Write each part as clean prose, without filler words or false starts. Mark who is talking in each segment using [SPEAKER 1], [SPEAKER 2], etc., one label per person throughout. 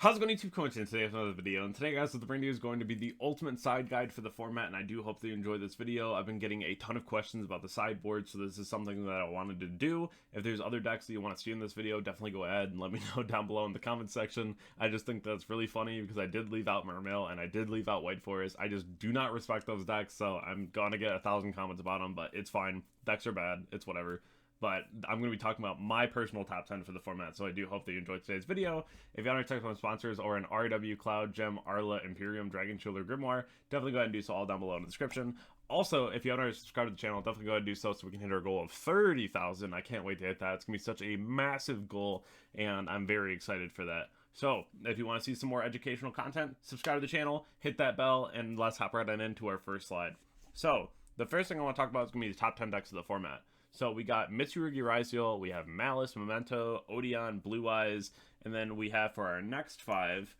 [SPEAKER 1] How's it going, YouTube? Coming to today with another video, and today, guys, what the bring to you is going to be the ultimate side guide for the format, and I do hope that you enjoy this video. I've been getting a ton of questions about the sideboard, so this is something that I wanted to do. If there's other decks that you want to see in this video, definitely go ahead and let me know down below in the comment section. I just think that's really funny because I did leave out Mermail and I did leave out White Forest. I just do not respect those decks, so I'm gonna get 1,000 comments about them, but it's fine. Decks are bad, it's whatever. But I'm going to be talking about my personal top 10 for the format, so I do hope that you enjoyed today's video. If you want to check out my sponsors or an RW, Cloud, Gem, Arla, Imperium, Dragonshield, or Grimoire, definitely go ahead and do so all down below in the description. Also, if you haven't subscribed to the channel, definitely go ahead and do so we can hit our goal of 30,000. I can't wait to hit that. It's going to be such a massive goal, and I'm very excited for that. So, if you want to see some more educational content, subscribe to the channel, hit that bell, and let's hop right on into our first slide. So, the first thing I want to talk about is going to be the top 10 decks of the format. So we got Mitsurugi, we have Malice, Momento, Odeon, Blue Eyes, and then we have for our next 5,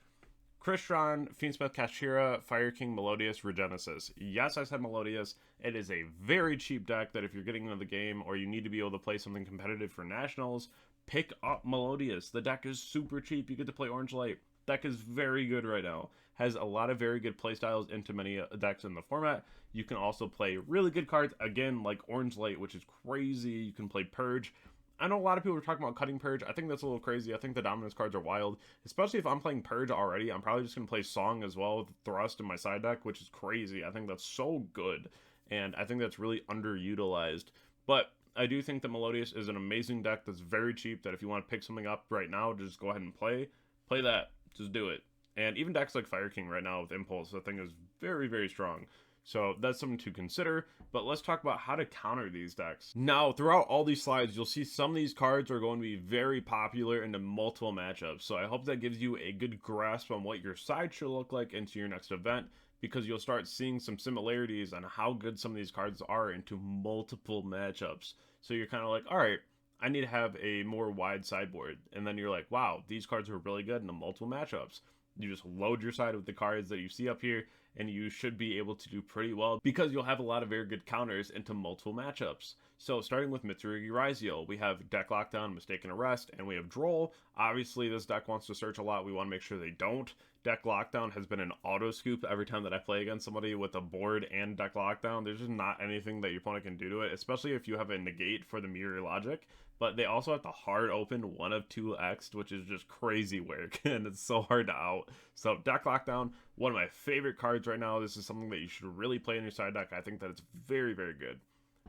[SPEAKER 1] Crystron, Fiendsmith Kashira, Fire King, Melodius, Regenesis. Yes, I said Melodius. It is a very cheap deck that if you're getting into the game or you need to be able to play something competitive for Nationals, pick up Melodius. The deck is super cheap. You get to play Orange Light. Deck is very good right now. Has a lot of very good playstyles into many decks in the format. You can also play really good cards, again, like Orange Light, which is crazy. You can play Purge. I know a lot of people are talking about cutting Purge. I think that's a little crazy. I think the dominance cards are wild, especially if I'm playing Purge already. I'm probably just going to play Song as well with Thrust in my side deck, which is crazy. I think that's so good, and I think that's really underutilized. But I do think that Melodius is an amazing deck that's very cheap, that if you want to pick something up right now, just go ahead and play that. Just do it. And even decks like Fire King right now with Impulse, I think is very, very strong. So that's something to consider, but let's talk about how to counter these decks. Now, throughout all these slides, you'll see some of these cards are going to be very popular into multiple matchups. So I hope that gives you a good grasp on what your side should look like into your next event, because you'll start seeing some similarities on how good some of these cards are into multiple matchups. So you're kind of like, all right, I need to have a more wide sideboard. And then you're like, wow, these cards are really good in the multiple matchups. You just load your side with the cards that you see up here, and you should be able to do pretty well because you'll have a lot of very good counters into multiple matchups. So starting with Mitsurugi, we have Deck Lockdown, Mistaken Arrest, and we have Droll. Obviously, this deck wants to search a lot. We want to make sure they don't. Deck Lockdown has been an auto scoop every time that I play against somebody with a board and Deck Lockdown. There's just not anything that your opponent can do to it, especially if you have a negate for the mirror logic. But they also have to hard open 1 of 2 X, which is just crazy work, and it's so hard to out. So Deck Lockdown, one of my favorite cards right now. This is something that you should really play in your side deck. I think that it's very, very good.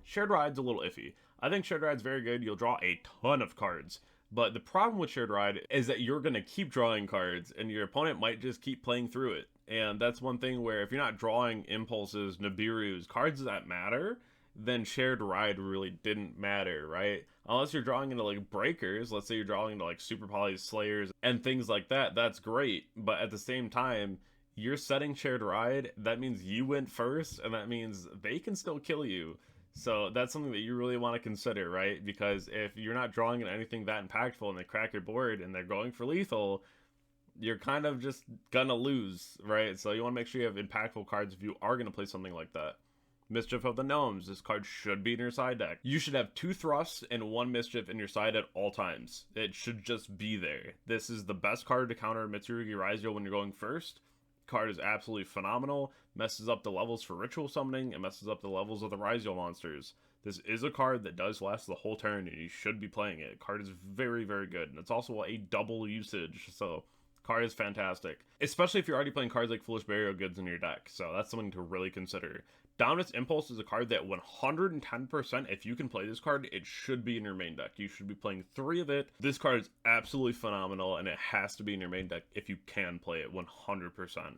[SPEAKER 1] Shared Ride's a little iffy. I think Shared Ride's very good. You'll draw a ton of cards. But the problem with Shared Ride is that you're going to keep drawing cards, and your opponent might just keep playing through it. And that's one thing where if you're not drawing Impulses, Nibiru's, cards that matter, then Shared Ride really didn't matter, right? Unless you're drawing into like breakers, let's say you're drawing into like Super Poly Slayers and things like that, that's great. But at the same time, you're setting Shared Ride, that means you went first, and that means they can still kill you. So that's something that you really want to consider, right? Because if you're not drawing into anything that impactful and they crack your board and they're going for lethal, you're kind of just gonna lose, right? So you want to make sure you have impactful cards if you are going to play something like that. Mischief of the Gnomes. This card should be in your side deck. You should have 2 Thrusts and 1 Mischief in your side at all times. It should just be there. This is the best card to counter Mitsurugi when you're going first. Card is absolutely phenomenal. Messes up the levels for ritual summoning and messes up the levels of the Rizio monsters. This is a card that does last the whole turn, and you should be playing it. Card is very, very good, and it's also a double usage, so card is fantastic, especially if you're already playing cards like Foolish Burial Goods in your deck. So that's something to really consider. Dominance Impulse is a card that 110%, if you can play this card, it should be in your main deck. You should be playing 3 of it. This card is absolutely phenomenal, and it has to be in your main deck if you can play it 100%.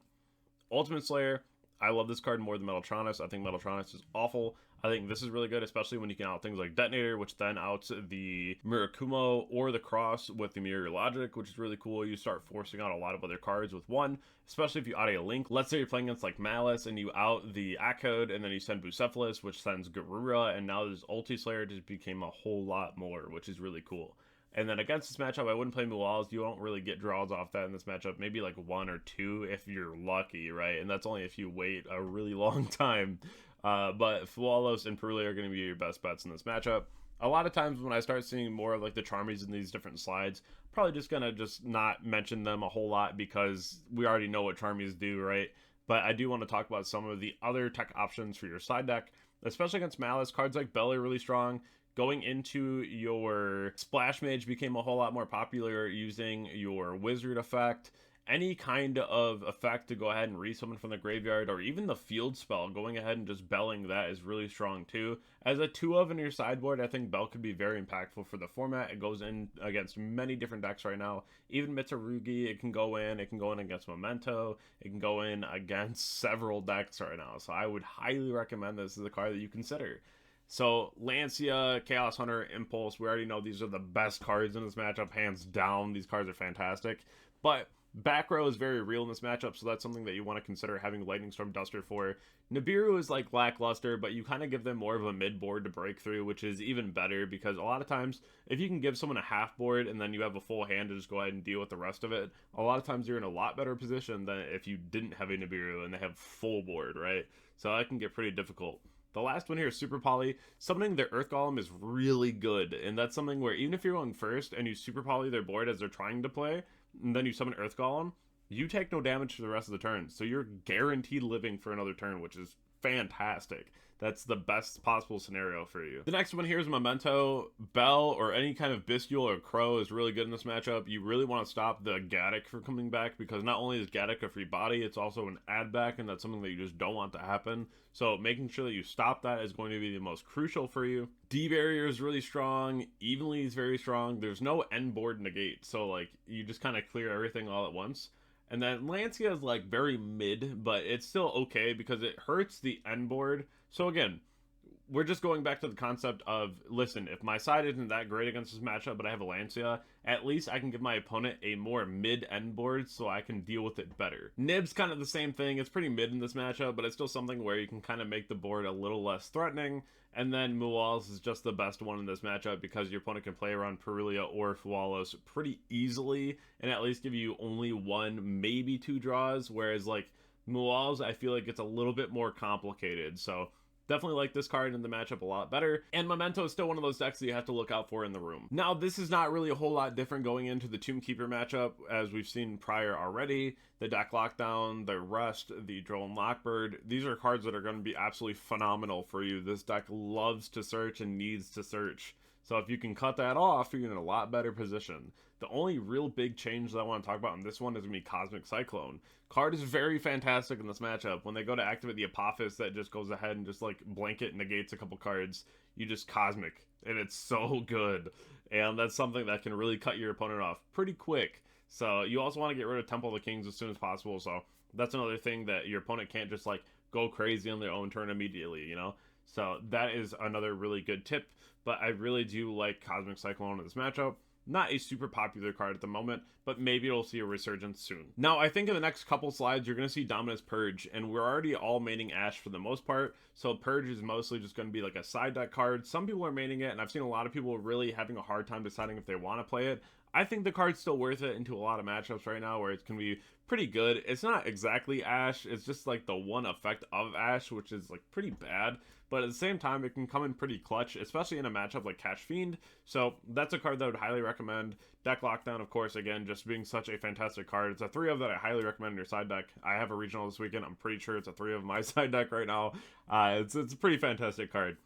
[SPEAKER 1] Ultimate Slayer, I love this card more than Metaltronus. I think Metaltronus is awful. I think this is really good, especially when you can out things like Detonator, which then outs the Mirakumo or the Cross with the Mirror Logic, which is really cool. You start forcing out a lot of other cards with one, especially if you out a Link. Let's say you're playing against like Malice and you out the Accode, and then you send Bucephalus, which sends Garura, and now this Ulti Slayer just became a whole lot more, which is really cool. And then against this matchup, I wouldn't play Muals. You don't really get draws off that in this matchup. Maybe like 1 or 2 if you're lucky, right? And that's only if you wait a really long time. But Fualos and Purle are going to be your best bets in this matchup. A lot of times when I start seeing more of like the Charmies in these different slides, probably just gonna just not mention them a whole lot because we already know what Charmies do, right? But I do want to talk about some of the other tech options for your side deck, especially against Malice. Cards like Bell are really strong. Going into your Splash Mage became a whole lot more popular using your Wizard effect. Any kind of effect to go ahead and resummon from the graveyard, or even the field spell, going ahead and just belling that is really strong too. As a 2-of in your sideboard, I think Bell could be very impactful for the format. It goes in against many different decks right now. Even Mitsurugi, it can go in against Momento, it can go in against several decks right now. So I would highly recommend this as a card that you consider. So Lancia, Chaos Hunter, Impulse, we already know these are the best cards in this matchup, hands down. These cards are fantastic. But back row is very real in this matchup, so that's something that you want to consider having Lightning Storm Duster for. Nibiru is like lackluster, but you kind of give them more of a mid board to break through, which is even better because a lot of times if you can give someone a half board and then you have a full hand to just go ahead and deal with the rest of it, a lot of times you're in a lot better position than if you didn't have a Nibiru and they have full board, right? So that can get pretty difficult. The last one here is Super Poly. Summoning their Earth Golem is really good, and that's something where even if you're going first and you Super Poly their board as they're trying to play, and then you summon Earth Golem, you take no damage for the rest of the turn. So you're guaranteed living for another turn, which is fantastic. That's the best possible scenario for you. The next one here is Memento. Bell or any kind of Bestial or Crow is really good in this matchup. You really want to stop the Gaddock from coming back because not only is Gaddock a free body, it's also an add back, and that's something that you just don't want to happen. So making sure that you stop that is going to be the most crucial for you. D-Barrier is really strong. Evenly is very strong. There's no end board negate, so like you just kind of clear everything all at once. And then Lancia is like very mid, but it's still okay because it hurts the end board. So again, we're just going back to the concept of, listen, if my side isn't that great against this matchup, but I have a Lancia, at least I can give my opponent a more mid-end board so I can deal with it better. Nib's kind of the same thing. It's pretty mid in this matchup, but it's still something where you can kind of make the board a little less threatening. And then Muals is just the best one in this matchup because your opponent can play around Perulia or Fualos pretty easily and at least give you only one, maybe two draws, whereas like Muals, I feel like it's a little bit more complicated. So definitely like this card in the matchup a lot better. And Memento is still one of those decks that you have to look out for in the room. Now, this is not really a whole lot different going into the Tombkeeper matchup, as we've seen prior already. The Deck Lockdown, the Rust, the Drone Lockbird. These are cards that are going to be absolutely phenomenal for you. This deck loves to search and needs to search. So if you can cut that off, you're in a lot better position. The only real big change that I want to talk about in this one is going to be Cosmic Cyclone. Card is very fantastic in this matchup. When they go to activate the Apophis, that just goes ahead and just like blanket negates a couple cards. You just Cosmic, and it's so good. And that's something that can really cut your opponent off pretty quick. So you also want to get rid of Temple of the Kings as soon as possible. So that's another thing that your opponent can't just like go crazy on their own turn immediately, you know? So that is another really good tip. But I really do like Cosmic Cyclone in this matchup. Not a super popular card at the moment, but maybe it'll see a resurgence soon. Now, I think in the next couple slides, you're going to see Dominus Purge, and we're already all maining Ash for the most part, so Purge is mostly just going to be like a side deck card. Some people are maining it, and I've seen a lot of people really having a hard time deciding if they want to play it. I think the card's still worth it into a lot of matchups right now where it's going to be pretty good. It's not exactly Ash, it's just like the one effect of Ash, which is like pretty bad. But at the same time, it can come in pretty clutch, especially in a matchup like Cash Fiend. So that's a card that I would highly recommend. Deck Lockdown, of course, again, just being such a fantastic card. It's a 3-of that I highly recommend in your side deck. I have a regional this weekend. I'm pretty sure it's a 3-of my side deck right now. It's a pretty fantastic card.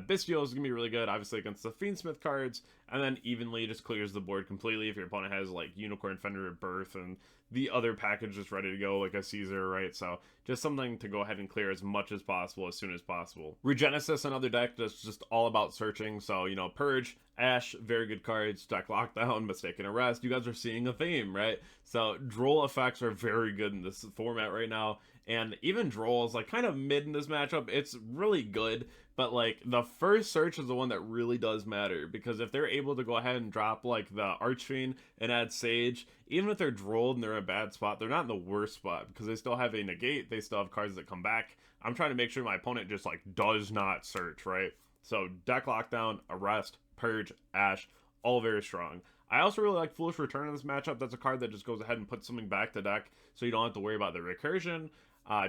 [SPEAKER 1] Bestial is going to be really good, obviously, against the Fiendsmith cards, and then Evenly just clears the board completely if your opponent has, like, Unicorn Fender at Birth, and the other package is ready to go, like a Caesar, right? So, just something to go ahead and clear as much as possible, as soon as possible. Regenesis, another deck that's just all about searching, so, you know, Purge, Ash, very good cards, Deck Lockdown, Mistaken Arrest, you guys are seeing a theme, right? So, Droll effects are very good in this format right now, and even Droll is, like, kind of mid in this matchup. It's really good, but, like, the first search is the one that really does matter, because if they're able to go ahead and drop, like, the Archfiend and add Sage, even if they're Drolled and they're in a bad spot, they're not in the worst spot, because they still have a negate, they still have cards that come back. I'm trying to make sure my opponent just, like, does not search, right? So, Deck Lockdown, Arrest, Purge, Ash, all very strong. I also really like Foolish Return in this matchup. That's a card that just goes ahead and puts something back to deck, so you don't have to worry about the recursion.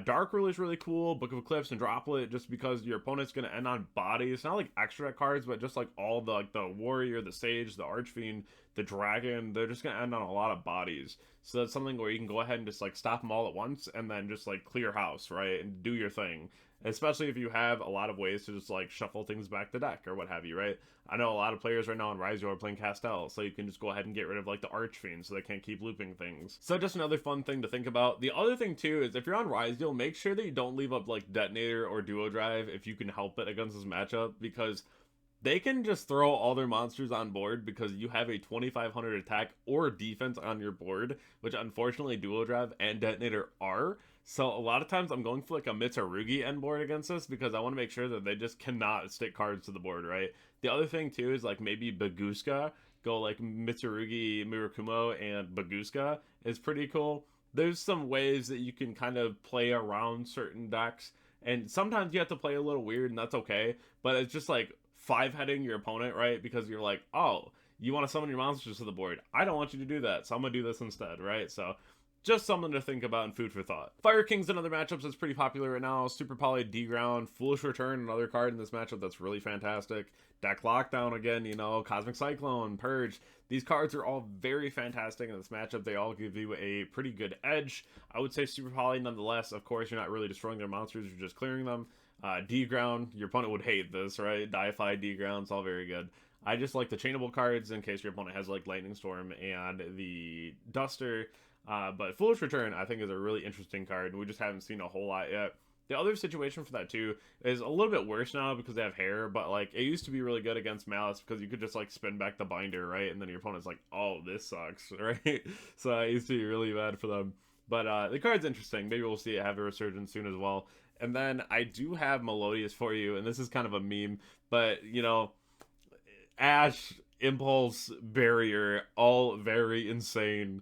[SPEAKER 1] Dark Rule is really cool, Book of Eclipse and Droplet, just because your opponent's going to end on bodies. Not like extra deck cards, but just like all the like the Warrior, the Sage, the Archfiend, the Dragon, they're just going to end on a lot of bodies. So that's something where you can go ahead and just like stop them all at once and then just like clear house, right? And do your thing. Especially if you have a lot of ways to just like shuffle things back the deck or what have you, right? I know a lot of players right now in Riw are playing Castel, so you can just go ahead and get rid of like the Archfiend so they can't keep looping things. So just another fun thing to think about. The other thing too is if you're on Riw, make sure that you don't leave up like Detonator or Duo Drive if you can help it against this matchup, because they can just throw all their monsters on board because you have a 2500 attack or defense on your board, which unfortunately Duo Drive and Detonator are. So a lot of times I'm going for like a Mitsurugi end board against this because I want to make sure that they just cannot stick cards to the board, right? The other thing too is like maybe Baguska, go like Mitsurugi, Murakumo, and Baguska is pretty cool. There's some ways that you can kind of play around certain decks, and sometimes you have to play a little weird and that's okay, but it's just like five-heading your opponent, right? Because you're like, oh, you want to summon your monsters to the board. I don't want you to do that, so I'm going to do this instead, right? So just something to think about and food for thought. Fire King's another matchup that's pretty popular right now. Super Poly D-Ground, Foolish Return, another card in this matchup that's really fantastic. Deck Lockdown again, you know, Cosmic Cyclone, Purge. These cards are all very fantastic in this matchup. They all give you a pretty good edge. I would say Super Poly nonetheless. Of course, you're not really destroying their monsters, you're just clearing them. D-Ground, your opponent would hate this, right? Deify D-Ground, it's all very good. I just like the chainable cards in case your opponent has like Lightning Storm and the Duster. But Foolish Return, I think, is a really interesting card, and we just haven't seen a whole lot yet. The other situation for that, too, is a little bit worse now because they have hair, but, like, it used to be really good against Malice because you could just, like, spin back the binder, right? And then your opponent's like, oh, this sucks, right? So it used to be really bad for them. But the card's interesting. Maybe we'll see it have a resurgence soon as well. And then I do have Melodius for you, and this is kind of a meme, but, you know, Ash, Impulse, Barrier, all very insane.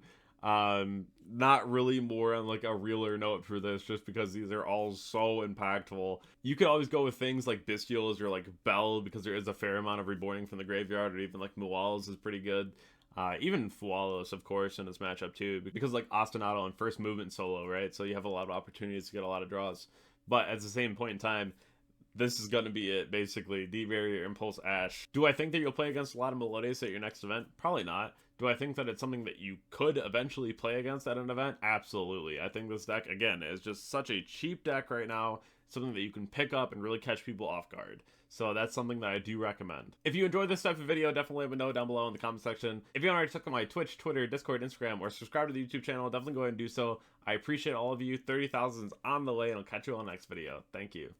[SPEAKER 1] Not really more on like a realer note for this, just because these are all so impactful. You could always go with things like Bestials or like Bell, because there is a fair amount of reborning from the graveyard, or even like Mualis is pretty good. Even Fualos, of course, in this matchup too, because like Ostinato and first movement solo, right? So you have a lot of opportunities to get a lot of draws. But at the same point in time, this is going to be it, basically. D-Barrier, Impulse, Ash. Do I think that you'll play against a lot of Melodius at your next event? Probably not. Do I think that it's something that you could eventually play against at an event? Absolutely. I think this deck, again, is just such a cheap deck right now. Something that you can pick up and really catch people off guard. So that's something that I do recommend. If you enjoyed this type of video, definitely let me know down below in the comment section. If you haven't already checked out my Twitch, Twitter, Discord, Instagram, or subscribe to the YouTube channel, definitely go ahead and do so. I appreciate all of you. 30,000 is on the way, and I'll catch you on the next video. Thank you.